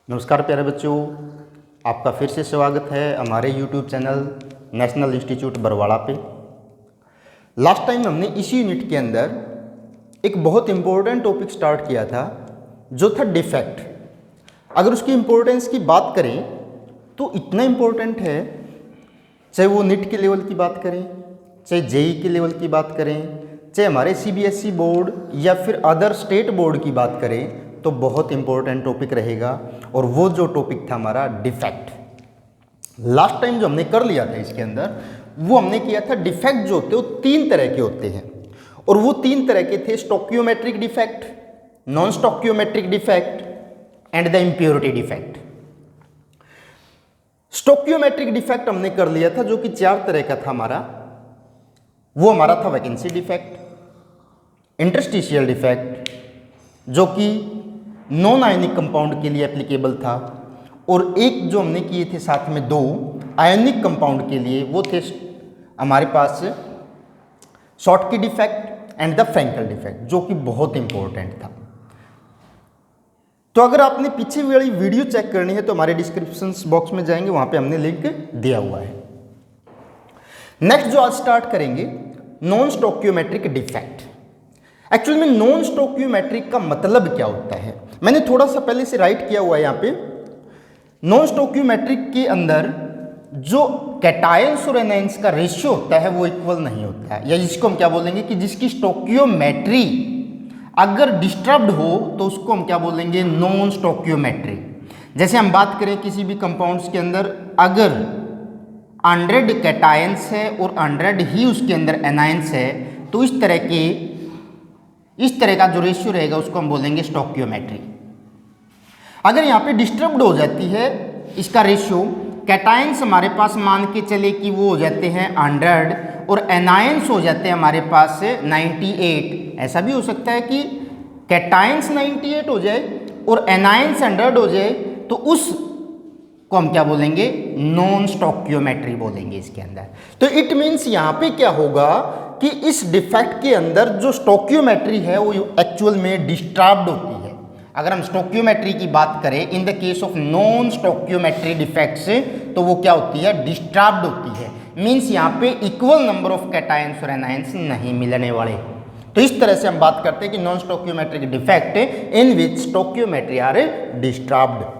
नमस्कार प्यारे बच्चों, आपका फिर से स्वागत है हमारे YouTube channel national institute Barwada पे। लास्ट टाइम हमने इसी यूनिट के अंदर एक बहुत इम्पोर्टेंट टॉपिक स्टार्ट किया था जो था डिफेक्ट। अगर उसकी इम्पोर्टेंस की बात करें तो इतना इम्पोर्टेंट है, चाहे वो नीट के लेवल की बात करें, चाहे जेई के लेवल की बात करें, चाहे हमारे सीबीएसई बोर्ड या फिर अदर स्टेट बोर्ड की बात करें, तो बहुत इंपॉर्टेंट टॉपिक रहेगा। और वो जो टॉपिक था हमारा डिफेक्ट। लास्ट टाइम जो हमने कर लिया था इसके अंदर, वो हमने किया था डिफेक्ट जो होते हैं वो तीन तरह के होते हैं। और वो तीन तरह के थे stoichiometric defect, non stoichiometric defect and the impurity defect. Stoichiometric defect हमने कर लिया था जो कि चार तरह का था हमारा। वो हमारा था वैकेंसी डिफेक्ट, इंटरस्टिशियल डिफेक्ट जो कि नॉन आयनिक कंपाउंड के लिए एप्लीकेबल था, और एक जो हमने किए थे साथ में दो आयनिक कंपाउंड के लिए, वो थे हमारे पास Schottky defect and the Frenkel defect, जो कि बहुत इंपॉर्टेंट था। तो अगर आपने पीछे वाली वीडियो चेक करनी है तो हमारे डिस्क्रिप्शन बॉक्स में जाएंगे, वहां पे हमने लिंक दिया हुआ है। नेक्स्ट जो आज स्टार्ट करेंगे, नॉन स्टोकियोमेट्रिक डिफेक्ट। एक्चुअली में नॉन स्टोकियोमेट्रिक का मतलब क्या होता है, मैंने थोड़ा सा पहले से राइट किया हुआ है यहाँ पे। नॉन स्टोकियोमेट्रिक के अंदर जो कैटायंस और एनायंस का रेशियो होता है वो इक्वल नहीं होता है, या जिसको हम क्या बोलेंगे कि जिसकी स्टोकियोमेट्री अगर डिस्टर्ब्ड हो तो उसको हम क्या बोलेंगे, नॉन स्टोकियोमेट्रिक। जैसे हम बात करें किसी भी कंपाउंड्स के अंदर अगर 100 कैटायंस है और 100 ही उसके अंदर एनायंस है, तो इस तरह का जो रेशियो रहेगा उसको हम बोलेंगे स्टोकियोमेट्री। अगर यहाँ पे डिस्टर्ब्ड हो जाती है इसका रेशियो, कैटायंस हमारे पास मान के चले कि वो हो जाते हैं 100 और एनायंस हो जाते हैं हमारे पास 98। ऐसा भी हो सकता है कि कैटायंस 98 हो जाए और एनायंस 100 हो जाए, तो उस को हम क्या बोलेंगे, नॉन स्टोकियोमेट्री बोलेंगे इसके अंदर। तो इट मीन्स यहाँ पे क्या होगा कि इस डिफेक्ट के अंदर जो स्टोकियोमेट्री है वो एक्चुअल में डिस्टर्ब्ड होती है। अगर हम स्टोकियोमेट्री की बात करें in the case of non stoichiometry defects, तो वो क्या होती है, डिस्टर्ब्ड होती है। मीन्स यहाँ पे इक्वल नंबर ऑफ कैटायंस और एनायंस नहीं मिलने वाले। तो इस तरह से हम बात करते हैं कि non stoichiometric defect in which stoichiometry are disturbed.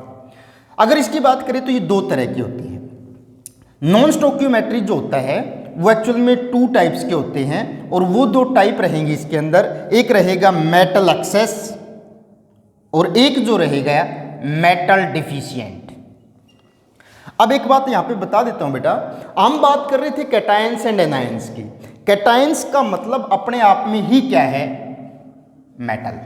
अगर इसकी बात करें तो ये दो तरह की होती है। नॉन स्टोकियोमेट्री जो होता है वो एक्चुअल में 2 टाइप्स के होते हैं, और वो 2 टाइप रहेंगे इसके अंदर। एक रहेगा मेटल एक्सेस और एक जो रहेगा मेटल डिफिशिएंट। अब एक बात यहां पे बता देता हूं बेटा, हम बात कर रहे थे कैटायंस एंड एनायंस की। कैटायंस का मतलब अपने आप में ही क्या है, मेटल,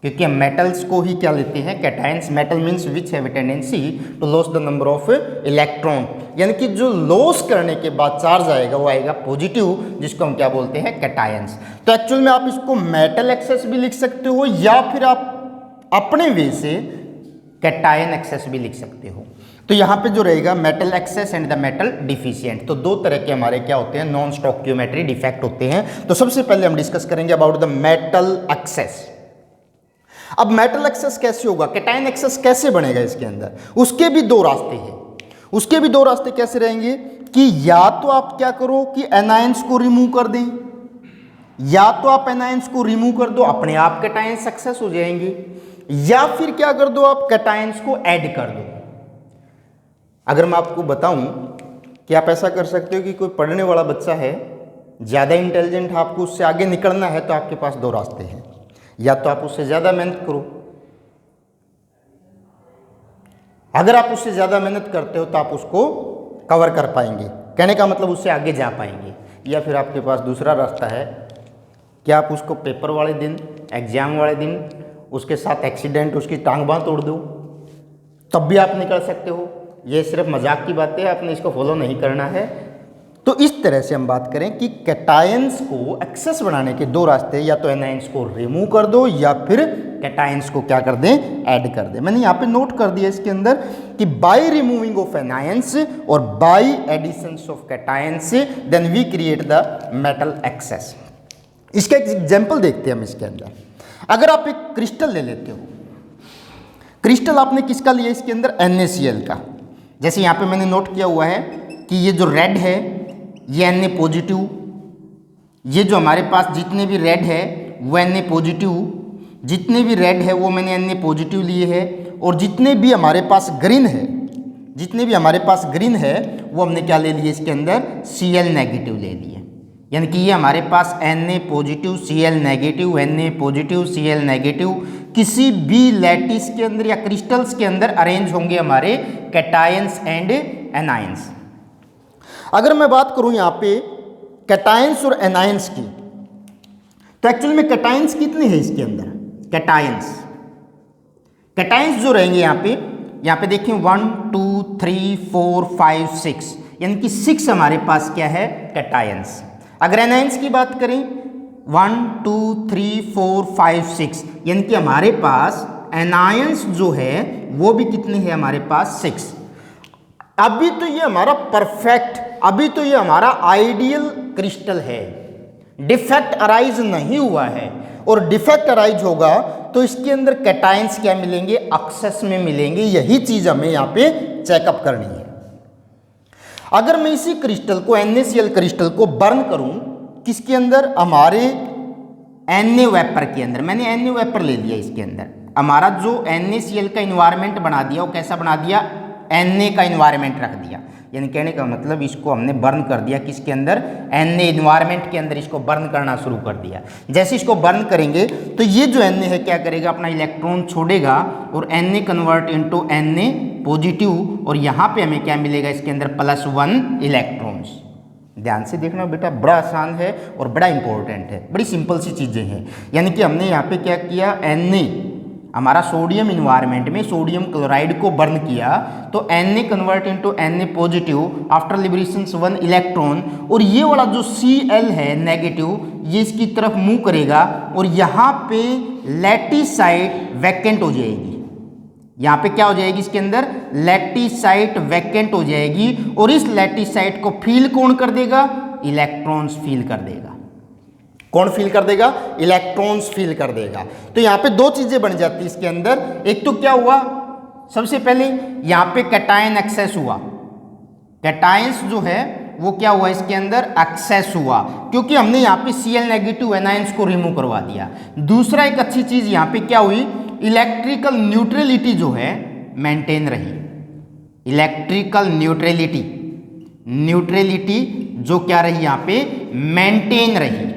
क्योंकि हम मेटल्स को ही क्या लेते हैं, cations. Metal means which have tendency to loss the number of electron, यानी कि जो लॉस करने के बाद चार्ज आएगा वो आएगा पॉजिटिव, जिसको हम क्या बोलते हैं, कैटायंस। तो एक्चुअल में आप इसको मेटल एक्सेस भी लिख सकते हो, या फिर आप अपने वे से कैटायन एक्सेस भी लिख सकते हो। तो यहाँ पे जो रहेगा metal access and the metal deficient, तो 2 तरह के हमारे क्या होते हैं, नॉन स्टोकियोमेट्री डिफेक्ट होते हैं। तो सबसे पहले हम डिस्कस करेंगे अबाउट द मेटल एक्सेस। अब मेटल एक्सेस कैसे होगा, कैटायन एक्सेस कैसे बनेगा इसके अंदर, उसके भी 2 रास्ते हैं। उसके भी 2 रास्ते कैसे रहेंगे कि या तो आप क्या करो कि एनायंस को रिमूव कर दें, या तो आप एनायंस को रिमूव कर दो, अपने आप कैटायन सक्सेस हो जाएंगे, या फिर क्या कर दो, आप कैटायंस को ऐड कर दो। अगर मैं आपको बताऊं कि आप ऐसा कर सकते हो कि कोई पढ़ने वाला बच्चा है, ज़्यादा इंटेलिजेंट, आपको उससे आगे निकलना है, तो आपके पास 2 रास्ते हैं। या तो आप उससे ज़्यादा मेहनत करो, अगर आप उससे ज़्यादा मेहनत करते हो तो आप उसको कवर कर पाएंगे, कहने का मतलब उससे आगे जा पाएंगे। या फिर आपके पास दूसरा रास्ता है कि आप उसको पेपर वाले दिन, एग्जाम वाले दिन उसके साथ एक्सीडेंट, उसकी टांग बांह तोड़ दो, तब भी आप निकल सकते हो। ये सिर्फ मजाक की बात है, आपने इसको फॉलो नहीं करना है। तो इस तरह से हम बात करें कि कैटायंस को एक्सेस बनाने के 2 रास्ते, या तो एनायंस को रिमूव कर दो या फिर कैटायंस को क्या कर दें, ऐड कर दें। मैंने यहाँ पे नोट कर दिया इसके अंदर कि बाय रिमूविंग ऑफ एनायंस और by addition of cations then we create the metal excess. इसका एक एग्जाम्पल देखते हैं हम इसके अंदर। अगर आप एक क्रिस्टल ले लेते हो, क्रिस्टल आपने किसका लिया इसके अंदर, NaCl का। जैसे यहाँ पे मैंने नोट किया हुआ है कि ये जो रेड है ये Na पॉजिटिव, ये जो हमारे पास जितने भी रेड है वो Na पॉजिटिव, जितने भी रेड है वो मैंने Na पॉजिटिव लिए है, और जितने भी हमारे पास ग्रीन है, जितने भी हमारे पास ग्रीन है वो हमने क्या ले लिए इसके अंदर, Cl नेगेटिव ले लिए। यानी कि ये हमारे पास Na positive Cl negative, Na positive Cl negative किसी भी लैटिस के अंदर या क्रिस्टल्स के अंदर अरेंज होंगे हमारे कैटायंस एंड एनायंस। अगर मैं बात करूं यहाँ पे कैटायंस और एनायंस की, तो एक्चुअली में कैटायंस कितने हैं इसके अंदर, कैटायंस जो रहेंगे यहाँ पे देखिए 1 2 3 4 5 6, यानी कि 6 हमारे पास क्या है, कैटायंस। अगर एनायंस की बात करें 1 2 3 4 5 6, यानी कि हमारे पास एनायंस जो है वो भी कितने हैं हमारे पास, 6। अभी तो ये हमारा परफेक्ट, अभी तो ये हमारा आइडियल क्रिस्टल है, डिफेक्ट अराइज नहीं हुआ है, और डिफेक्ट अराइज होगा तो इसके अंदर कैटायंस क्या मिलेंगे, एक्सेस में मिलेंगे। यही चीज हमें यहाँ पे चेकअप करनी है। अगर मैं इसी क्रिस्टल को, NaCl क्रिस्टल को बर्न करूं किसके अंदर, हमारे Na वेपर के अंदर, मैंने Na वेपर ले लिया इसके अंदर, हमारा जो NaCl का इन्वायरमेंट बना दिया वो कैसा बना दिया, Na का इन्वायरमेंट रख दिया। यानी कहने का मतलब इसको हमने बर्न कर दिया किसके अंदर, Na इन्वायरमेंट के अंदर इसको बर्न करना शुरू कर दिया। जैसे इसको बर्न करेंगे तो ये जो Na है क्या करेगा, अपना इलेक्ट्रॉन छोड़ेगा और Na convert into Na positive, और यहाँ पे हमें क्या मिलेगा इसके अंदर, +1 इलेक्ट्रॉन्स। ध्यान से देखना बेटा, बड़ा आसान है और बड़ा इंपॉर्टेंट है, बड़ी सिंपल सी चीज़ें हैं। यानी कि हमने यहाँ पे क्या किया, Na हमारा सोडियम इन्वायरमेंट में सोडियम क्लोराइड को बर्न किया, तो Na convert into Na positive after liberation 1 electron, और ये वाला जो Cl है नेगेटिव ये इसकी तरफ मूव करेगा, और यहाँ पे लैटिस साइट वैकेंट हो जाएगी। यहाँ पे क्या हो जाएगी इसके अंदर, लैटिस साइट वैकेंट हो जाएगी, और इस लैटिस साइट को फील कौन कर देगा, इलेक्ट्रॉन्स फील कर देगा। कौन फील कर देगा, इलेक्ट्रॉन्स फील कर देगा। तो यहाँ पे दो चीजें बन जाती है इसके अंदर। एक तो क्या हुआ, सबसे पहले यहाँ पे कैटायन एक्सेस हुआ, कैटायंस जो है वो क्या हुआ इसके अंदर, एक्सेस हुआ, क्योंकि हमने यहाँ पे Cl नेगेटिव एनायंस को रिमूव करवा दिया। दूसरा एक अच्छी चीज यहाँ पे क्या हुई, इलेक्ट्रिकल न्यूट्रलिटी जो है मेंटेन रही। इलेक्ट्रिकल न्यूट्रलिटी, न्यूट्रलिटी जो क्या रही यहाँ पे, मेंटेन रही।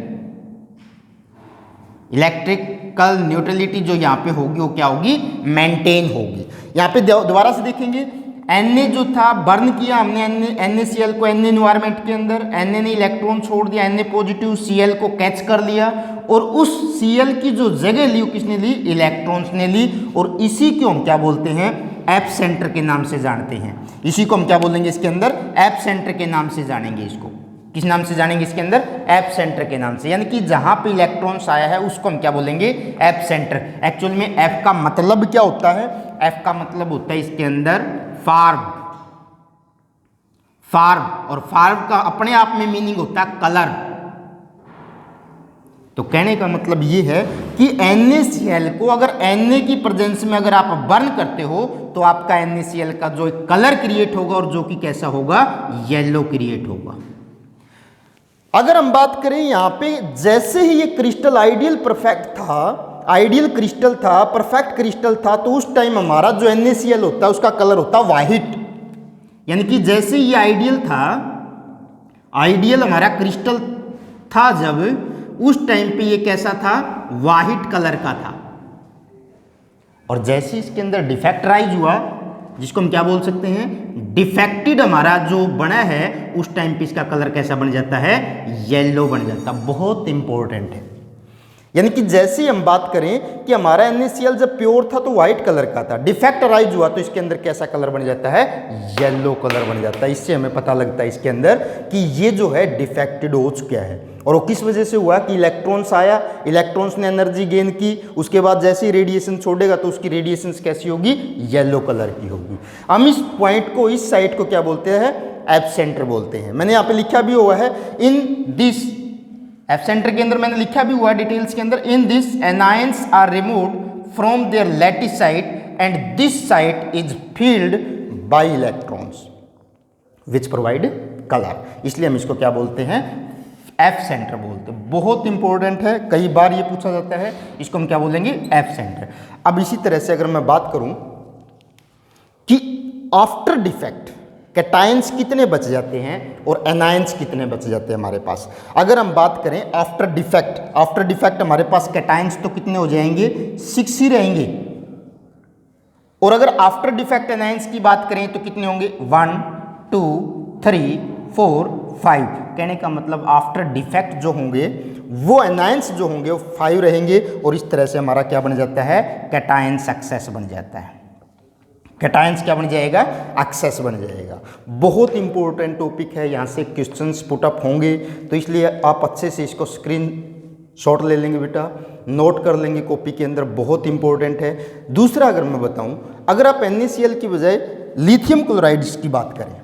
इलेक्ट्रिकल न्यूट्रलिटी जो यहाँ पे होगी वो क्या होगी, मेंटेन होगी। यहाँ पे दोबारा से देखेंगे, Na जो था बर्न किया हमने NaCl को Na इन्वायरमेंट के अंदर, Na ने इलेक्ट्रॉन छोड़ दिया, Na पॉजिटिव Cl को कैच कर लिया, और उस Cl की जो जगह ली वो किसने ली, इलेक्ट्रॉन्स ने ली, और इसी को हम क्या बोलते हैं, एप सेंटर के नाम से जानते हैं। इसी को हम क्या बोलेंगे इसके अंदर, एप सेंटर के नाम से जानेंगे। इसको किस नाम से जानेंगे इसके अंदर, एप सेंटर के नाम से। यानी कि जहां पे इलेक्ट्रॉन्स आया है उसको हम क्या बोलेंगे, एप सेंटर। एक्चुअल में एफ का मतलब क्या होता है, एफ का मतलब होता है इसके अंदर फार्म, फार्म, और फार्म का अपने आप में मीनिंग होता है कलर। तो कहने का मतलब ये है कि NaCl को अगर Na की प्रेजेंस में अगर आप बर्न करते हो तो आपका NaCl का जो कलर क्रिएट होगा, और जो कि कैसा होगा, येलो क्रिएट होगा। अगर हम बात करें यहाँ पे, जैसे ही ये क्रिस्टल आइडियल परफेक्ट था, आइडियल क्रिस्टल था, परफेक्ट क्रिस्टल था, तो उस टाइम हमारा जो NaCl होता है उसका कलर होता है वाइट। यानी कि जैसे ये आइडियल था, आइडियल हमारा क्रिस्टल था जब, उस टाइम पे ये कैसा था, वाइट कलर का था। और जैसे इसके अंदर डिफेक्ट राइज हुआ, जिसको हम क्या बोल सकते हैं, डिफेक्टेड हमारा जो बना है, उस टाइम पे इसका कलर कैसा बन जाता है, येलो बन जाता है। बहुत इंपॉर्टेंट है। यानी कि जैसे ही हम बात करें कि हमारा NaCl जब प्योर था तो व्हाइट कलर का था, डिफेक्ट अराइज हुआ तो इसके अंदर कैसा कलर बन जाता है, येलो कलर बन जाता है। इससे हमें पता लगता है इसके अंदर कि ये जो है डिफेक्टेड हो चुका है। और वो किस वजह से हुआ कि इलेक्ट्रॉन्स आया, इलेक्ट्रॉन्स ने एनर्जी गेन की, उसके बाद जैसे ही रेडिएशन छोड़ेगा तो उसकी रेडिएशन कैसी होगी, येलो कलर की होगी। हम इस पॉइंट को, इस साइड को क्या बोलते हैं, एप सेंटर बोलते हैं। मैंने यहाँ पे लिखा भी हुआ है, इन दिस, एप सेंटर के अंदर मैंने लिखा भी हुआ है डिटेल्स के अंदर, in this anions are removed from their lattice site and this site is filled by electrons which provide colour, इसलिए हम इसको क्या बोलते हैं, एफ सेंटर बोलते हैं। बहुत इंपॉर्टेंट है, कई बार ये पूछा जाता है, इसको हम क्या बोलेंगे, एफ सेंटर। अब इसी तरह से अगर मैं बात करूं कि आफ्टर डिफेक्ट कैटायंस कितने बच जाते हैं और एनायंस कितने बच जाते हैं हमारे पास। अगर हम बात करें आफ्टर डिफेक्ट हमारे पास कैटायंस तो कितने हो जाएंगे, 6 ही रहेंगे, और अगर आफ्टर डिफेक्ट एनायंस की बात करें तो कितने होंगे, 1 2 3 4 5। कहने का मतलब आफ्टर डिफेक्ट जो होंगे वो एनायंस जो होंगे वो 5 रहेंगे, और इस तरह से हमारा क्या बन जाता है, कैटायन सक्सेस बन जाता है। कैटायंस क्या बन जाएगा, एक्सेस बन जाएगा। बहुत इंपॉर्टेंट टॉपिक है, यहाँ से क्वेश्चंस पुटअप होंगे, तो इसलिए आप अच्छे से इसको स्क्रीन शॉट ले लेंगे बेटा, नोट कर लेंगे कॉपी के अंदर, बहुत इंपॉर्टेंट है। दूसरा अगर मैं बताऊं, अगर आप NaCl की बजाय लिथियम क्लोराइड्स की बात करें,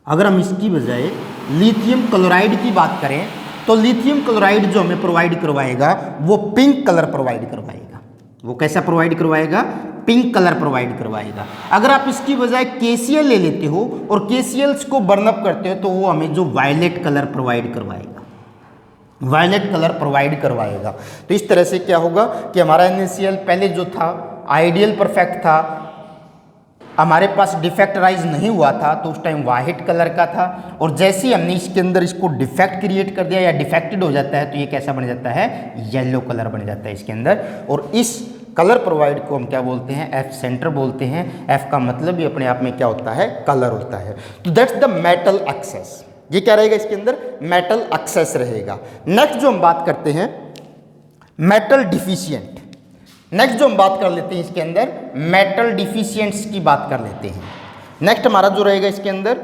अगर हम इसकी बजाय लिथियम क्लोराइड की बात करें, तो लिथियम क्लोराइड जो हमें प्रोवाइड करवाएगा वो पिंक कलर प्रोवाइड करवाएगा। वो कैसा प्रोवाइड करवाएगा, पिंक कलर प्रोवाइड करवाएगा। अगर आप इसकी बजाय KCl ले लेते हो और KCl को बर्न अप करते हो तो वो हमें जो वायलेट कलर प्रोवाइड करवाएगा, वायलेट कलर प्रोवाइड करवाएगा। तो इस तरह से क्या होगा कि हमारा NaCl पहले जो था आइडियल परफेक्ट था, हमारे पास डिफेक्ट राइज नहीं हुआ था, तो उस टाइम वाइट कलर का था, और जैसे ही हमने इसके अंदर इसको डिफेक्ट क्रिएट कर दिया या डिफेक्टेड हो जाता है तो ये कैसा बन जाता है, येलो कलर बन जाता है इसके अंदर। और इस कलर प्रोवाइड को हम क्या बोलते हैं, एफ सेंटर बोलते हैं। एफ का मतलब भी अपने आप में क्या होता है, कलर होता है। तो दैट्स द मेटल एक्सेस, ये क्या रहेगा इसके अंदर, मेटल एक्सेस रहेगा। नेक्स्ट जो हम बात करते हैं मेटल डिफिशिएंट, नेक्स्ट जो हम बात कर लेते हैं इसके अंदर मेटल डिफिशिएंट्स की बात कर लेते हैं। नेक्स्ट हमारा जो रहेगा इसके अंदर,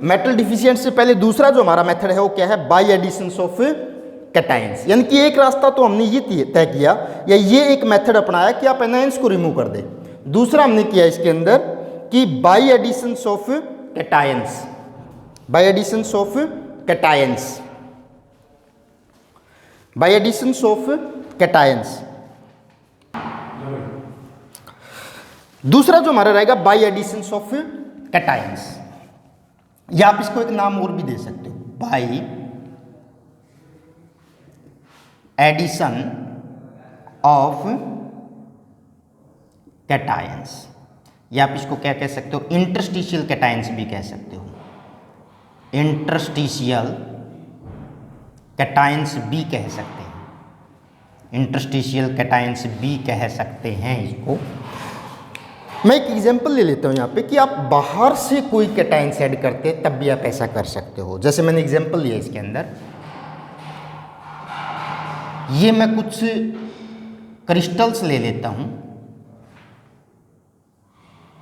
मेटल डिफिशिएंट से पहले दूसरा जो हमारा मेथड है वो क्या है, बाय एडिशन ऑफ कैटायंस। यानी कि एक रास्ता तो हमने ये तय किया या ये एक मेथड अपनाया कि आप एनायंस को रिमूव कर दें। दूसरा हमने किया इसके अंदर कि by addition of cations, by addition of cations, by addition of cations. दूसरा जो हमारा रहेगा बाय एडिशन ऑफ कैटायंस, या आप इसको एक नाम और भी दे सकते हो, बाय एडिशन ऑफ कैटायंस, या आप इसको क्या कह सकते हो, इंटरस्टिशियल कैटायंस भी कह सकते हो, इंटरस्टिशियल कैटायंस भी कह सकते हैं, इंटरस्टिशियल कैटायंस भी कह सकते हैं इसको। मैं एक एग्जांपल ले लेता हूँ यहाँ पे कि आप बाहर से कोई कैटायंस ऐड करते हैं तब भी आप ऐसा कर सकते हो। जैसे मैंने एग्जांपल लिया इसके अंदर, ये मैं कुछ क्रिस्टल्स ले लेता हूँ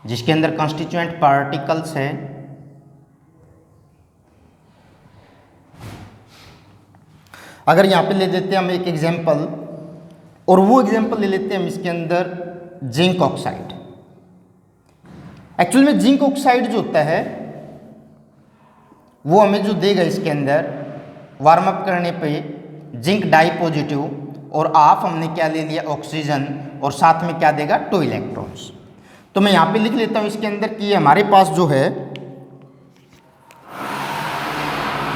जिसके अंदर कॉन्स्टिट्यूएंट पार्टिकल्स है, अगर यहाँ पे ले लेते हैं हम एक एग्जांपल, और वो एग्जांपल ले लेते हैं हम इसके अंदर जिंक ऑक्साइड। एक्चुअल में जिंक ऑक्साइड जो होता है वो हमें जो देगा इसके अंदर वार्म अप करने पे जिंक डाई पॉजिटिव, और आप हमने क्या ले लिया, ऑक्सीजन, और साथ में क्या देगा, 2 इलेक्ट्रॉन्स। तो मैं यहाँ पे लिख लेता हूँ इसके अंदर कि ये हमारे पास जो है,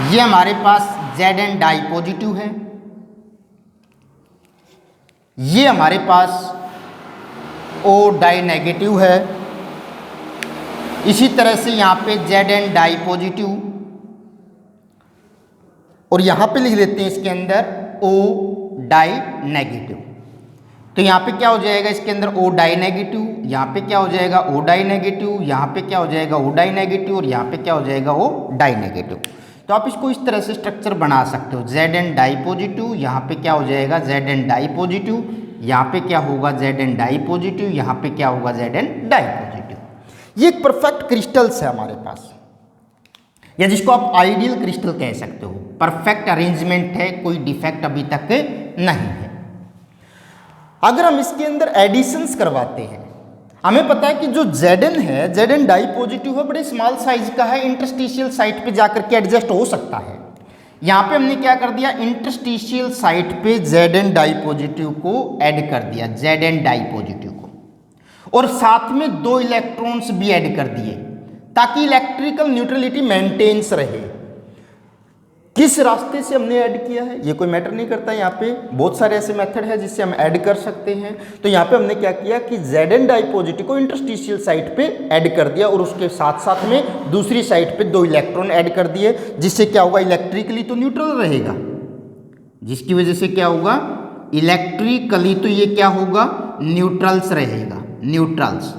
ये हमारे पास Zn डाई पॉजिटिव है, ये हमारे पास O डाई नेगेटिव है, इसी तरह से यहाँ पे Zn डाई पॉजिटिव, और यहाँ पे लिख लेते हैं इसके अंदर O डाई नेगेटिव। तो यहाँ पे क्या हो जाएगा इसके अंदर O डाई नेगेटिव, यहाँ पे क्या हो जाएगा O डाई नेगेटिव, यहाँ पे क्या हो जाएगा O डाई नेगेटिव, और यहाँ पे क्या हो जाएगा O डाई नेगेटिव। तो आप इसको इस तरह से स्ट्रक्चर बना सकते हो, Zn डाई पॉजिटिव, यहाँ पे क्या हो जाएगा Zn डाई पॉजिटिव, यहाँ पे क्या होगा Zn डाई पॉजिटिव, यहाँ पे क्या होगा Zn डाई पॉजिटिव। ये एक परफेक्ट क्रिस्टल्स है हमारे पास, या जिसको आप आइडियल क्रिस्टल कह सकते हो। परफेक्ट अरेंजमेंट है, कोई डिफेक्ट अभी तक नहीं है। अगर हम इसके अंदर एडिशंस करवाते हैं, हमें पता है कि जो Zn है, Zn डाई पॉजिटिव है, बड़े स्मॉल साइज का है, इंटरस्टिशियल साइट पे जाकर के एडजस्ट हो सकता है। यहाँ पे हमने क्या कर दिया, इंटरस्टिशियल साइट पे Zn डाई पॉजिटिव को ऐड कर दिया, Zn डाई पॉजिटिव को, और साथ में 2 इलेक्ट्रॉन्स भी ऐड कर दिए ताकि इलेक्ट्रिकल न्यूट्रलिटी मेंटेन्स रहे। किस रास्ते से हमने ऐड किया है ये कोई मैटर नहीं करता, यहाँ पे बहुत सारे ऐसे मेथड है जिससे हम ऐड कर सकते हैं। तो यहाँ पे हमने क्या किया कि Zn डाई पॉजिटिव को इंटरस्टिशियल साइट पे ऐड कर दिया और उसके साथ साथ में दूसरी साइड पे 2 इलेक्ट्रॉन ऐड कर दिए, जिससे क्या होगा, इलेक्ट्रिकली तो न्यूट्रल रहेगा, जिसकी वजह से क्या होगा, इलेक्ट्रिकली तो ये क्या होगा, न्यूट्रल्स रहेगा, न्यूट्रल्स।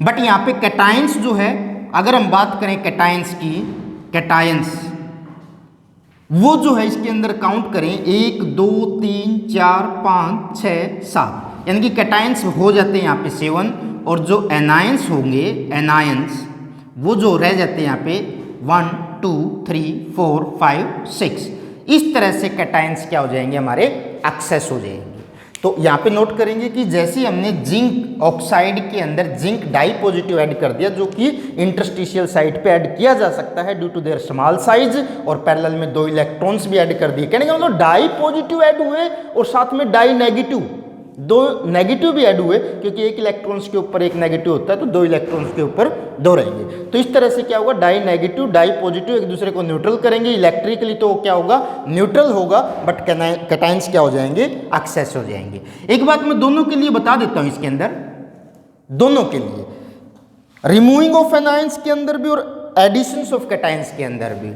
बट यहाँ पे कैटायंस जो है, अगर हम बात करें कैटायंस की, कैटायंस वो जो है इसके अंदर काउंट करें 1 2 3 4 5 6 7, यानी कि कैटायंस हो जाते हैं यहाँ पे 7, और जो एनायंस होंगे, एनायंस वो जो रह जाते हैं यहाँ पे 1 2 3 4 5 6, इस तरह से कैटायंस क्या हो जाएंगे, हमारे एक्सेस हो जाएंगे। तो यहाँ पे नोट करेंगे कि जैसे हमने जिंक ऑक्साइड के अंदर जिंक डाई पॉजिटिव ऐड कर दिया, जो कि इंटरस्टिशियल साइट पे ऐड किया जा सकता है due to their small size, और पैरेलल में 2 इलेक्ट्रॉन्स भी ऐड कर दिए। कहने का मतलब डाई पॉजिटिव ऐड हुए और साथ में डाई नेगेटिव, 2 नेगेटिव भी ऐड हुए, क्योंकि 1 इलेक्ट्रॉन्स के ऊपर 1 नेगेटिव होता है तो 2 इलेक्ट्रॉन्स के ऊपर 2 रहेंगे। तो इस तरह से क्या होगा, डाई नेगेटिव डाई पॉजिटिव एक दूसरे को न्यूट्रल करेंगे, इलेक्ट्रिकली तो क्या होगा, न्यूट्रल होगा, बट कैटायंस क्या हो जाएंगे, एक्सेस हो जाएंगे। एक बात मैं दोनों के लिए बता देता हूं, इसके अंदर दोनों के लिए, रिमूविंग ऑफ एनायंस के अंदर भी और एडिशंस ऑफ कैटायंस के अंदर भी,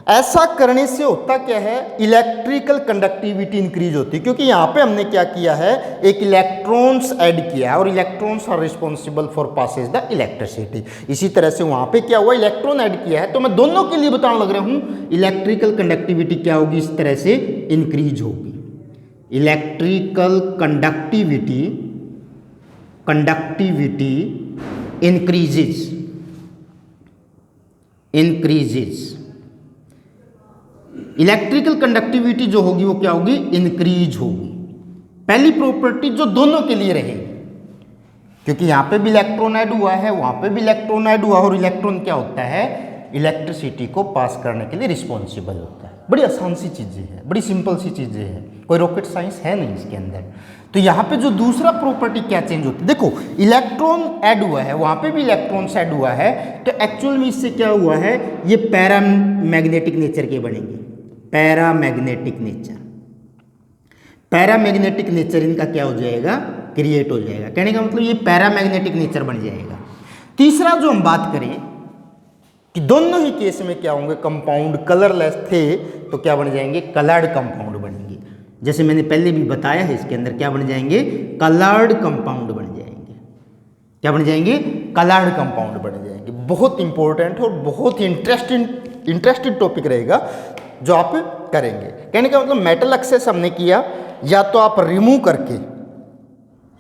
ऐसा करने से होता क्या है, इलेक्ट्रिकल कंडक्टिविटी इंक्रीज होती है, क्योंकि यहाँ पे हमने क्या किया है, एक इलेक्ट्रॉन्स ऐड किया है और electrons are responsible for passage the electricity. इसी तरह से वहाँ पे क्या हुआ, इलेक्ट्रॉन ऐड किया है। तो मैं दोनों के लिए बताने लग रहा हूँ, इलेक्ट्रिकल कंडक्टिविटी क्या होगी, इस तरह से इंक्रीज होगी। Electrical conductivity increases electrical conductivity जो होगी वो क्या होगी, इंक्रीज होगी। पहली प्रॉपर्टी जो दोनों के लिए रहेगी, क्योंकि यहां पे भी इलेक्ट्रॉन ऐड हुआ है, वहां पे भी इलेक्ट्रॉन ऐड हुआ, और इलेक्ट्रॉन क्या होता है, इलेक्ट्रिसिटी को पास करने के लिए रिस्पॉन्सिबल होता है। बड़ी आसान सी चीजें हैं, बड़ी सिंपल सी चीजें हैं, कोई रॉकेट साइंस है नहीं इसके अंदर। तो यहाँ पे जो दूसरा प्रॉपर्टी क्या चेंज होती है, देखो इलेक्ट्रॉन ऐड हुआ है, वहां पे भी इलेक्ट्रॉन ऐड हुआ है, तो एक्चुअल में इससे क्या हुआ है, ये पैरामैग्नेटिक नेचर के बनेंगे, पैरामैग्नेटिक नेचर इनका क्या हो जाएगा, क्रिएट हो जाएगा। कहने का मतलब ये पैरामैग्नेटिक नेचर बन जाएगा। तीसरा जो हम बात करें कि दोनों ही केस में क्या होंगे, कंपाउंड कलरलेस थे तो क्या बन जाएंगे, कलर्ड कंपाउंड बनेंगे। जैसे मैंने पहले भी बताया है, इसके अंदर क्या बन जाएंगे, कलर्ड कंपाउंड बन जाएंगे। क्या बन जाएंगे, कलर्ड कंपाउंड बन जाएंगे। बहुत इंपॉर्टेंट और बहुत ही इंटरेस्टिंग टॉपिक रहेगा जो आप करेंगे। कहने का मतलब मेटल एक्सेस हमने किया, या तो आप रिमूव करके,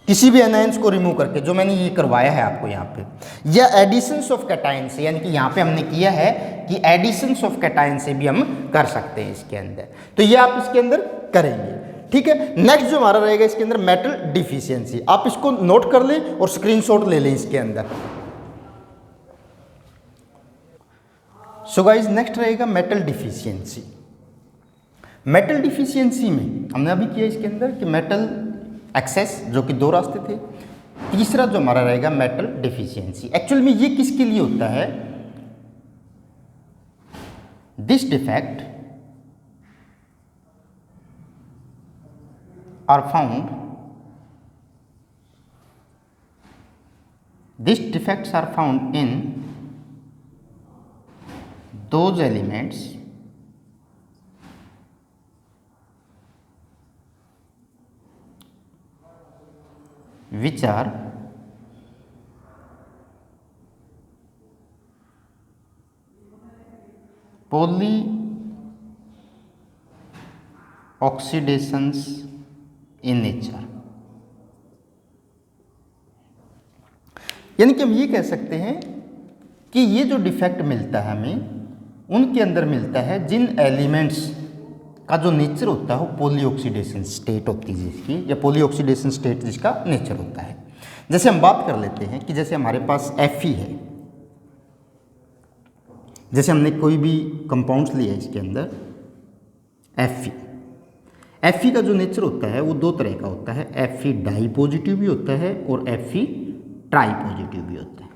किसी भी एनायंस को रिमूव करके, जो मैंने ये करवाया है आपको यहाँ पे, या एडिशंस ऑफ कैटायन से, यानी कि यहाँ पे हमने किया है कि एडिशंस ऑफ कैटायन से भी हम कर सकते हैं इसके अंदर। तो ये आप इसके अंदर करेंगे, ठीक है। नेक्स्ट जो हमारा रहेगा इसके अंदर मेटल डिफिशियंसी, आप इसको नोट कर लें और स्क्रीनशॉट ले लें इसके अंदर। सो गाइस नेक्स्ट रहेगा मेटल डिफिशियंसी। मेटल डिफिशियंसी में हमने अभी किया इसके अंदर कि मेटल एक्सेस, जो कि 2 रास्ते थे। तीसरा जो हमारा रहेगा मेटल डिफिशियंसी। एक्चुअल में ये किसके लिए होता है, this defect are found, this defects are found in those elements which are polyoxidations in nature। यानी कि हम ये कह सकते हैं कि ये जो डिफेक्ट मिलता है हमें, उनके अंदर मिलता है जिन एलिमेंट्स का जो नेचर होता है वो पॉलीऑक्सीडेशन स्टेट होती है जिसकी, या पॉलीऑक्सीडेशन स्टेट जिसका नेचर होता है। जैसे हम बात कर लेते हैं कि जैसे हमारे पास Fe है, जैसे हमने कोई भी कंपाउंड्स लिया इसके अंदर Fe का जो नेचर होता है वो दो तरह का होता है, Fe डाई पॉजिटिव भी होता है और Fe ट्राई पॉजिटिव भी होता है।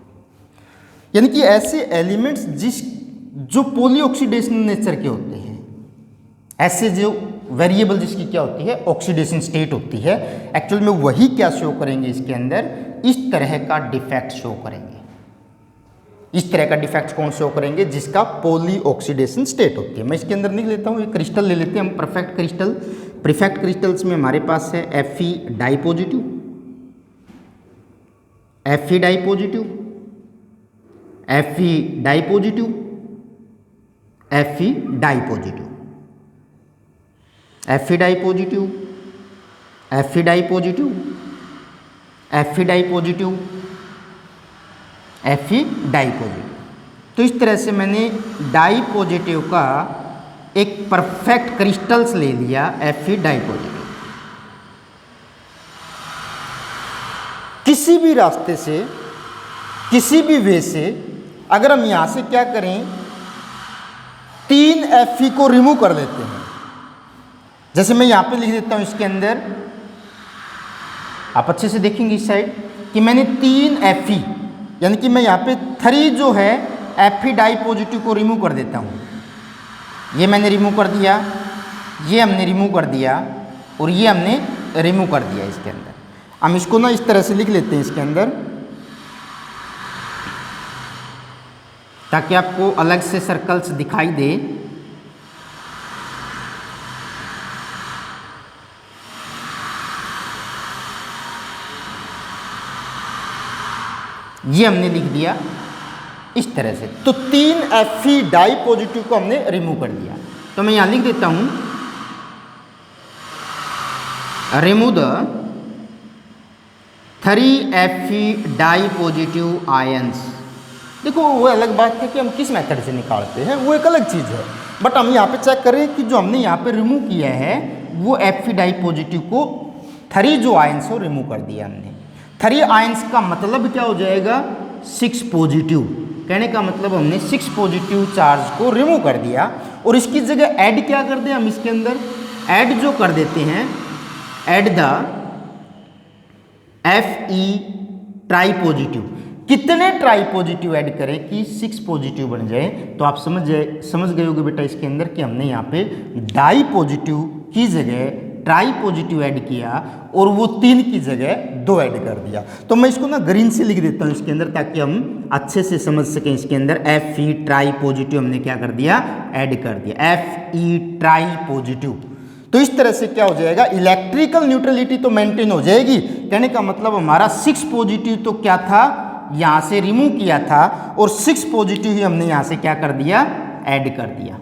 यानी कि ऐसे एलिमेंट्स जो पॉलीऑक्सीडेशन नेचर के होते हैं, ऐसे जो वेरिएबल जिसकी क्या होती है, ऑक्सीडेशन स्टेट होती है, एक्चुअल में वही क्या शो करेंगे इसके अंदर, इस तरह का डिफेक्ट शो करेंगे। इस तरह का डिफेक्ट कौन शो करेंगे, जिसका पॉली ऑक्सीडेशन स्टेट होती है। मैं इसके अंदर नहीं लेता हूँ, एक क्रिस्टल ले लेते हैं हम, परफेक्ट क्रिस्टल। परफेक्ट क्रिस्टल्स में हमारे पास है Fe di positive, Fe di positive, Fe di positive, Fe di positive, Fe di positive, Fe di positive, Fe di positive, Fe di positive. तो इस तरह से मैंने डाई पॉजिटिव का एक परफेक्ट क्रिस्टल्स ले लिया, Fe डाई पॉजिटिव। किसी भी रास्ते से, किसी भी वे से अगर हम यहाँ से क्या करें, 3 Fe को रिमूव कर देते हैं। जैसे मैं यहाँ पे लिख देता हूँ इसके अंदर, आप अच्छे से देखेंगे इस साइड कि मैंने 3 Fe, यानी कि मैं यहाँ पे 3 जो है Fe डाई पॉजिटिव को रिमूव कर देता हूँ। ये मैंने रिमूव कर दिया, ये हमने रिमूव कर दिया और ये हमने रिमूव कर दिया इसके अंदर। हम इसको ना इस तरह से लिख लेते हैं इसके अंदर, ताकि आपको अलग से सर्कल्स दिखाई दे। ये हमने लिख दिया इस तरह से। तो 3 Fe डाई पॉजिटिव को हमने रिमूव कर दिया। तो मैं यहां लिख देता हूं, remove the 3 Fe di positive ions. देखो वो अलग बात है कि हम किस मेथड से निकालते हैं, वो एक अलग चीज़ है, बट हम यहाँ पे चेक करें कि जो हमने यहाँ पे रिमूव किया है वो Fe डाई पॉजिटिव को 3 जो आयंस हो रिमूव कर दिया हमने। 3 आयंस का मतलब क्या हो जाएगा, 6 पॉजिटिव। कहने का मतलब हमने 6 पॉजिटिव चार्ज को रिमूव कर दिया और इसकी जगह ऐड क्या कर दें हम इसके अंदर, ऐड जो कर देते हैं, add the Fe tri positive. कितने ट्राई पॉजिटिव ऐड करें कि 6 पॉजिटिव बन जाए। तो आप समझ गए होगे बेटा इसके अंदर कि हमने यहाँ पे डाई पॉजिटिव की जगह ट्राई पॉजिटिव ऐड किया और वो 3 की जगह 2 ऐड कर दिया। तो मैं इसको ना ग्रीन से लिख देता हूँ इसके अंदर, ताकि हम अच्छे से समझ सकें। इसके अंदर Fe ट्राई पॉजिटिव हमने क्या कर दिया, ऐड कर दिया, Fe ट्राई पॉजिटिव। तो इस तरह से क्या हो जाएगा, इलेक्ट्रिकल न्यूट्रलिटी तो मेंटेन हो जाएगी। कहने का मतलब हमारा 6 पॉजिटिव तो क्या था, यहाँ से रिमूव किया था और 6 पॉजिटिव ही हमने यहाँ से क्या कर दिया, ऐड कर दिया।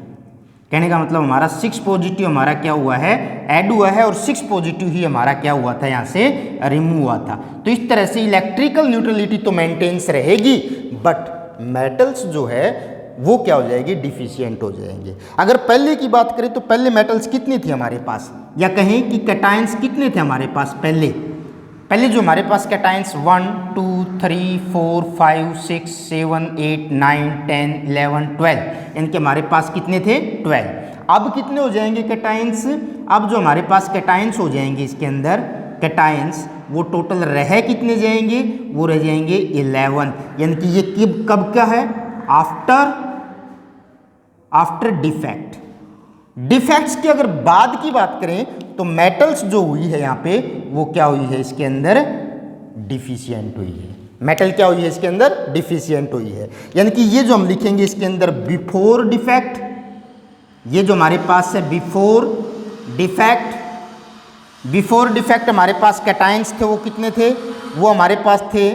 कहने का मतलब हमारा 6 पॉजिटिव हमारा क्या हुआ है, ऐड हुआ है और 6 पॉजिटिव ही हमारा क्या हुआ था, यहाँ से रिमूव हुआ था। तो इस तरह से इलेक्ट्रिकल न्यूट्रलिटी तो मेंटेन्स रहेगी, बट मेटल्स जो है वो क्या हो जाएगी, डिफिशियंट हो जाएंगे। अगर पहले की बात करें तो पहले मेटल्स कितनी थी हमारे पास, या कहें कि कैटायंस कितने थे हमारे पास पहले जो हमारे पास कैटायंस 1 2 3 4 5 6 7 8 9 10 11 12, यानी कि हमारे पास कितने थे, 12। अब कितने हो जाएंगे कैटायंस, अब जो हमारे पास कैटायंस हो जाएंगे इसके अंदर कैटायंस, वो टोटल रह कितने जाएंगे, वो रह जाएंगे 11। यानी कि ये कब का है, आफ्टर डिफेक्ट। डिफेक्ट्स की अगर बाद की बात करें तो मेटल्स जो हुई है यहाँ पे वो क्या हुई है, इसके अंदर डिफिशियंट हुई है। मेटल क्या हुई है इसके अंदर, डिफिशियंट हुई है। यानी कि ये जो हम लिखेंगे इसके अंदर बिफोर डिफेक्ट, ये जो हमारे पास है बिफोर डिफेक्ट हमारे पास कैटायंस थे वो कितने थे, वो हमारे पास थे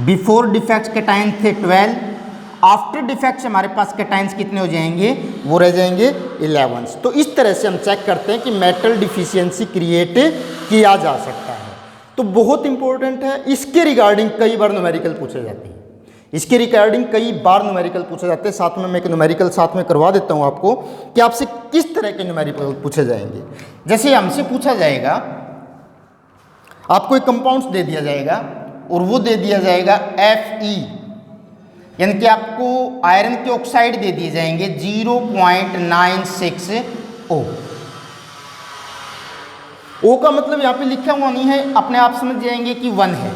बिफोर डिफेक्ट कैटायंस थे 12। आफ्टर डिफेक्ट्स हमारे पास कैटायंस कितने हो जाएंगे, वो रह जाएंगे 11। तो इस तरह से हम चेक करते हैं कि मेटल डिफिशियंसी क्रिएट किया जा सकता है। तो बहुत इंपॉर्टेंट है, इसके रिगार्डिंग कई बार न्यूमेरिकल पूछे जाते हैं, इसके रिगार्डिंग कई बार न्यूमेरिकल पूछे जाते हैं। साथ में मैं एक न्यूमेरिकल साथ में करवा देता हूं आपको कि आपसे किस तरह के न्यूमेरिकल पूछे जाएंगे। जैसे हमसे पूछा जाएगा, आपको एक कंपाउंड्स दे दिया जाएगा और वो दे दिया जाएगा Fe, यानी कि आपको आयरन के ऑक्साइड दे दिए जाएंगे 0.96 O। O का मतलब यहाँ पे लिखा हुआ नहीं है, अपने आप समझ जाएंगे कि 1 है।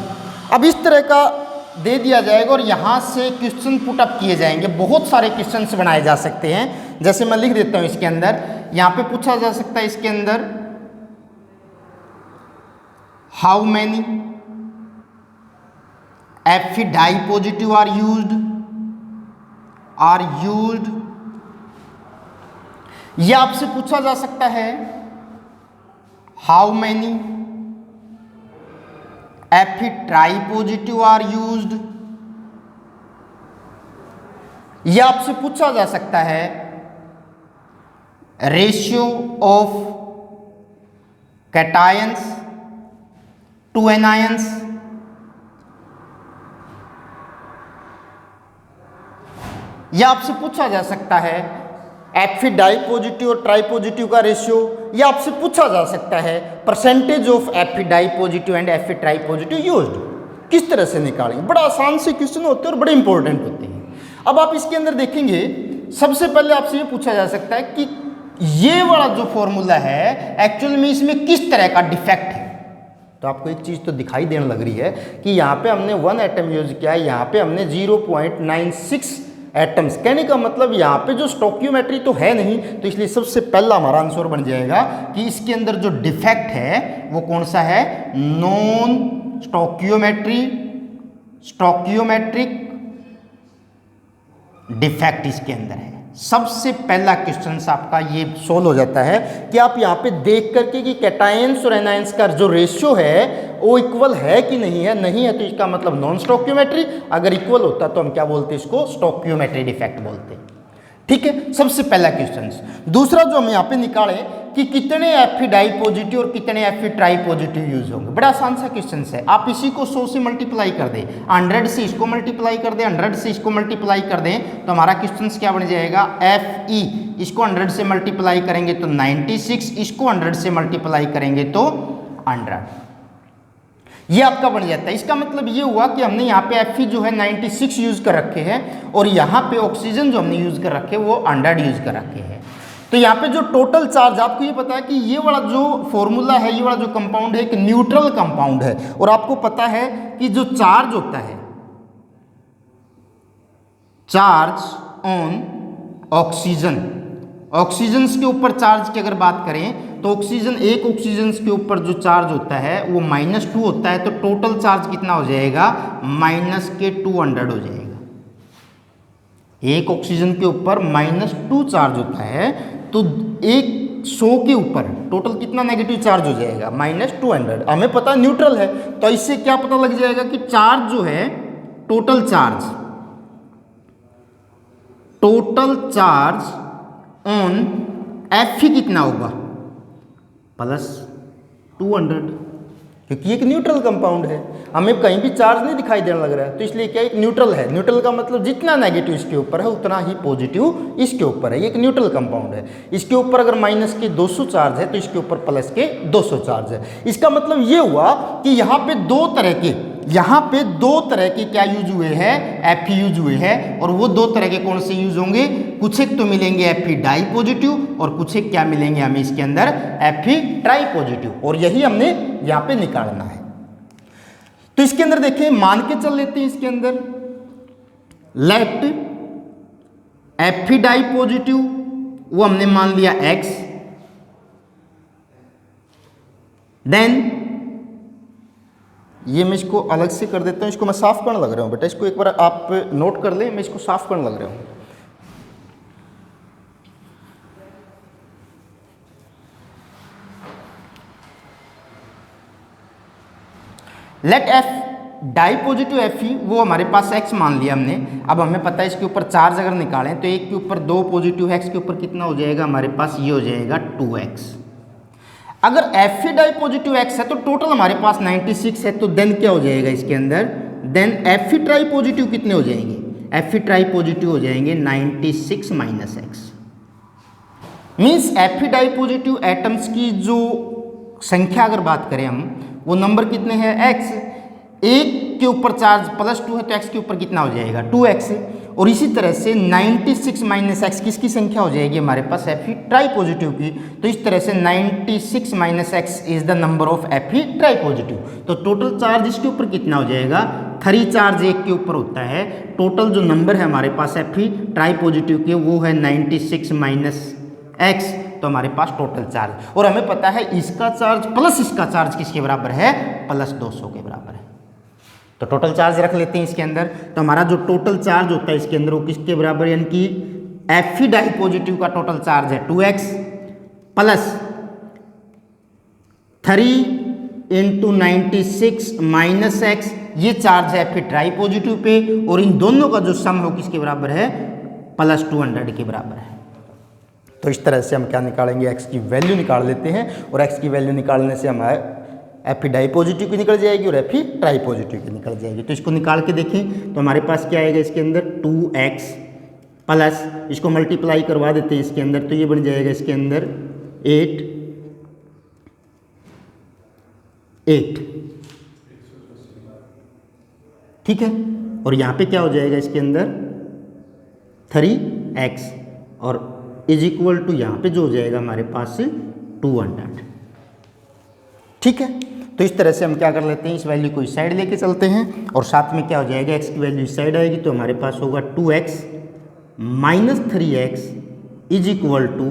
अब इस तरह का दे दिया जाएगा और यहाँ से क्वेश्चन पुट अप किए जाएंगे। बहुत सारे क्वेश्चंस बनाए जा सकते हैं, जैसे मैं लिख देता हूँ इसके अंदर। यहाँ पे पूछा जा सकता है इसके अंदर how many Fe di positive are used, यह आपसे पूछा जा सकता है how many Fe tri positive are used, यह आपसे पूछा जा सकता है ratio of cations to anions, यह आपसे पूछा जा सकता है Fe डाई पॉजिटिव और ट्राई पॉजिटिव का रेशियो, यह आपसे पूछा जा सकता है percentage of Fe di positive and Fe tri positive used. किस तरह से निकालेंगे? बड़ा आसान से क्वेश्चन होते हैं और बड़े इंपॉर्टेंट होते हैं। अब आप इसके अंदर देखेंगे, सबसे पहले आपसे ये पूछा जा सकता है कि ये वाला जो फॉर्मूला है एक्चुअल में इसमें किस तरह का डिफेक्ट है। तो आपको एक चीज़ तो दिखाई देने लग रही है कि यहाँ पे हमने 1 एटम यूज किया है, यहाँ पे हमने 0.96 एटम्स। कहने का मतलब यहाँ पे जो स्टोकियोमेट्री तो है नहीं, तो इसलिए सबसे पहला हमारा आंसर बन जाएगा कि इसके अंदर जो डिफेक्ट है वो कौन सा है? नॉन स्टोकियोमेट्रिक डिफेक्ट इसके अंदर है। सबसे पहला क्वेश्चन आपका ये सोल्व हो जाता है कि आप यहाँ पे देख करके कि कैटायंस और एनायंस का जो रेशियो है वो इक्वल है कि नहीं है। नहीं है तो इसका मतलब नॉन स्टोकियोमेट्री, अगर इक्वल होता तो हम क्या बोलते हैं? इसको स्टोकियोमेट्री डिफेक्ट बोलते हैं। ठीक है, सबसे पहला क्वेश्चन। दूसरा जो हम यहाँ पे निकाले कि कितने Fe डाई पॉजिटिव और कितने Fe ट्राई पॉजिटिव यूज होंगे। बड़ा आसान सा क्वेश्चन है। आप इसी को 100 से मल्टीप्लाई कर दें, 100 से इसको मल्टीप्लाई कर दें, 100 से इसको मल्टीप्लाई कर दें, तो हमारा क्वेश्चन क्या बन जाएगा? Fe इसको 100 से मल्टीप्लाई करेंगे तो 96, इसको 100 से मल्टीप्लाई करेंगे तो 100। ये आपका बन जाता है। इसका मतलब ये हुआ कि हमने यहाँ पे Fe जो है 96 यूज कर रखे हैं और यहाँ पे ऑक्सीजन जो हमने यूज कर रखे हैं वो 100 यूज कर रखे हैं। तो यहाँ पे जो टोटल चार्ज, आपको ये पता है कि ये वाला जो फॉर्मूला है, ये वाला जो कंपाउंड है एक न्यूट्रल कंपाउंड है। और आपको पता है कि जो चार्ज होता है, चार्ज ऑन ऑक्सीजन, ऑक्सीजन के ऊपर चार्ज की अगर बात करें तो ऑक्सीजन, एक ऑक्सीजन के ऊपर जो चार्ज होता है वो -2 होता है। तो टोटल चार्ज कितना हो जाएगा? -200 हो जाएगा। एक ऑक्सीजन के ऊपर -2 चार्ज होता है तो 100 के ऊपर टोटल कितना नेगेटिव चार्ज हो जाएगा? -200। हमें पता न्यूट्रल है, तो इससे क्या पता लग जाएगा कि चार्ज जो है, टोटल चार्ज ऑन Fe कितना होगा? +200, क्योंकि एक न्यूट्रल कंपाउंड है, हमें कहीं भी चार्ज नहीं दिखाई देने लग रहा है। तो इसलिए क्या एक न्यूट्रल है। न्यूट्रल का मतलब जितना नेगेटिव इसके ऊपर है उतना ही पॉजिटिव इसके ऊपर है। ये एक न्यूट्रल कंपाउंड है। इसके ऊपर अगर -200 चार्ज है तो इसके ऊपर +200 चार्ज है। इसका मतलब ये हुआ कि यहाँ पे दो तरह के क्या यूज हुए हैं? Fe यूज हुए हैं। और वो दो तरह के कौन से यूज होंगे? कुछ एक तो मिलेंगे Fe डाई पॉजिटिव और कुछ एक क्या मिलेंगे हमें इसके अंदर? Fe tri positive. और यही हमने यहाँ पे निकालना है। तो इसके अंदर देखिए, मान के चल लेते हैं इसके अंदर, लेट Fe डाई पॉजिटिव वो हमने मान लिया X, देन ये मैं इसको अलग से कर देता हूँ। इसको मैं साफ करने लग रहा हूँ बेटा, इसको एक बार आप नोट कर ले, मैं इसको साफ करने लग रहा हूँ। Let F di positive Fe वो हमारे पास X मान लिया हमने। अब हमें पता है इसके ऊपर चार्ज अगर निकालें तो एक के ऊपर 2 पॉजिटिव, X के ऊपर कितना हो जाएगा हमारे पास? ये हो जाएगा 2X। अगर Fe डाई पॉजिटिव X है तो टोटल हमारे पास 96 है। तो देन क्या हो जाएगा इसके अंदर? देन Fe ट्राई पॉजिटिव कितने हो जाएंगे? Fe ट्राई पॉजिटिव हो जाएंगे 96 - X। Means Fe di positive atoms की जो संख्या अगर बात करें हम, वो नंबर कितने हैं? X। एक के ऊपर चार्ज +2 है तो x के ऊपर कितना हो जाएगा 2x। और इसी तरह से 96 - x किसकी संख्या हो जाएगी हमारे पास Fe ट्राई पॉजिटिव की। तो इस तरह से 96 - x is the number of Fe tri positive. तो टोटल चार्ज इसके ऊपर कितना हो जाएगा 3 चार्ज एक के ऊपर होता है। टोटल जो नंबर है हमारे पास Fe ट्राई पॉजिटिव के वो है 96 - x। तो हमारे पास टोटल चार्ज, और हमें पता है इसका चार्ज प्लस इसका चार्ज किसके बराबर है +200 के बराबर है। तो टोटल चार्ज रख लेते हैं इसके अंदर। तो हमारा जो टोटल चार्ज होता है इसके अंदर वो किसके बराबर, यानी कि Fe डाई पॉजिटिव का टोटल चार्ज है 2x प्लस 3 × 96 - x, ये चार्ज है Fe ट्राई पॉजिटिव पे, और इन दोनों का जो सम है किसके बराबर है +200 के बराबर है। तो इस तरह से हम क्या निकालेंगे, x की वैल्यू निकाल लेते हैं, और x की वैल्यू निकालने से हमारे Fe डाई पॉजिटिव की निकल जाएगी और Fe ट्राई पॉजिटिव की निकल जाएगी। तो इसको निकाल के देखें तो हमारे पास क्या आएगा इसके अंदर 2x प्लस, इसको मल्टीप्लाई करवा देते हैं इसके अंदर, तो ये बन जाएगा इसके अंदर 8 ठीक है। और यहाँ पे क्या हो जाएगा इसके अंदर 3x, और इज इक्वल टू यहाँ पे जो हो जाएगा हमारे पास 200, ठीक है। तो इस तरह से हम क्या कर लेते हैं, इस वैल्यू को इस साइड लेके चलते हैं, और साथ में क्या हो जाएगा x की वैल्यू इस साइड आएगी, तो हमारे पास होगा 2x - 3x is equal to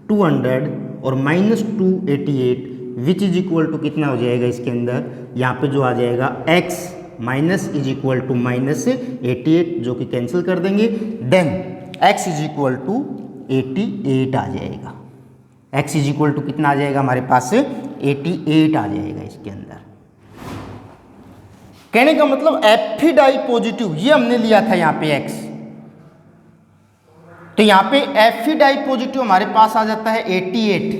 200 और -288 विच इज इक्वल टू कितना हो जाएगा इसके अंदर, यहाँ पे जो आ जाएगा x minus is equal to -88 जो कि कैंसिल कर देंगे, then x is equal to 88 आ जाएगा। x इज इक्वल टू कितना आ जाएगा हमारे पास 88 आ जाएगा इसके अंदर। कहने का मतलब Fe डाई पॉजिटिव ये हमने लिया था यहाँ पे x, तो यहाँ पे Fe डाई पॉजिटिव हमारे पास आ जाता है 88,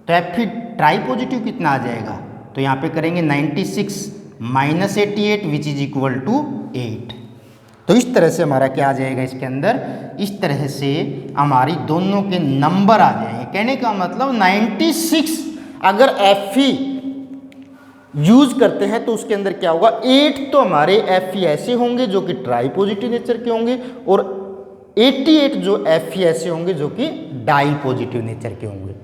तो Fe ट्राई पॉजिटिव कितना आ जाएगा, तो यहाँ पे करेंगे 96 - 88 विच इज इक्वल टू 8। तो इस तरह से हमारा क्या आ जाएगा इसके अंदर, इस तरह से हमारी दोनों के नंबर आ जाएंगे। कहने का मतलब 96 अगर Fe यूज करते हैं तो उसके अंदर क्या होगा, 8 तो हमारे Fe ऐसे होंगे जो कि ट्राई पॉजिटिव नेचर के होंगे, और 88 जो Fe ऐसे होंगे जो कि डाई पॉजिटिव नेचर के होंगे।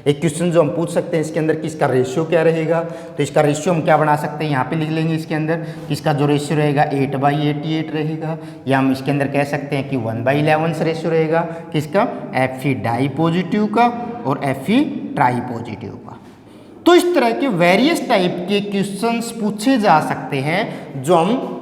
एक क्वेश्चन जो हम पूछ सकते हैं इसके अंदर कि इसका रेशियो क्या रहेगा, तो इसका रेशियो हम क्या बना सकते हैं, यहाँ पे लिख लेंगे इसके अंदर कि इसका जो रेशियो रहेगा 8/88 रहेगा, या हम इसके अंदर कह सकते हैं कि 1/11 से रेशियो रहेगा किसका, Fe डाई पॉजिटिव का और Fe ट्राई पॉजिटिव का। तो इस तरह के वेरियस टाइप के क्वेश्चंस पूछे जा सकते हैं जो हम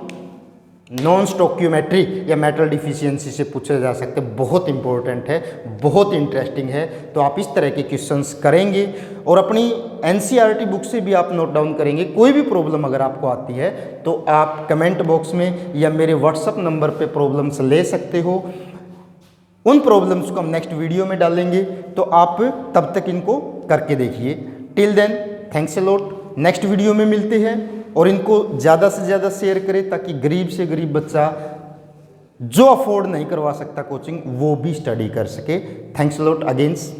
नॉन स्टोक्योमेट्री या मेटल डिफिशियंसी से पूछे जा सकते हैं। बहुत इंपॉर्टेंट है, बहुत इंटरेस्टिंग है। तो आप इस तरह के क्वेश्चंस करेंगे और अपनी NCERT बुक से भी आप नोट डाउन करेंगे। कोई भी प्रॉब्लम अगर आपको आती है तो आप कमेंट बॉक्स में या मेरे व्हाट्सएप नंबर पे प्रॉब्लम्स ले सकते हो। उन प्रॉब्लम्स को हम नेक्स्ट वीडियो में डालेंगे, तो आप तब तक इनको करके देखिए। Till then thanks a lot, next video में मिलते हैं, और इनको ज़्यादा से ज़्यादा शेयर करें ताकि गरीब से गरीब बच्चा जो अफोर्ड नहीं करवा सकता कोचिंग वो भी स्टडी कर सके। Thanks a lot again.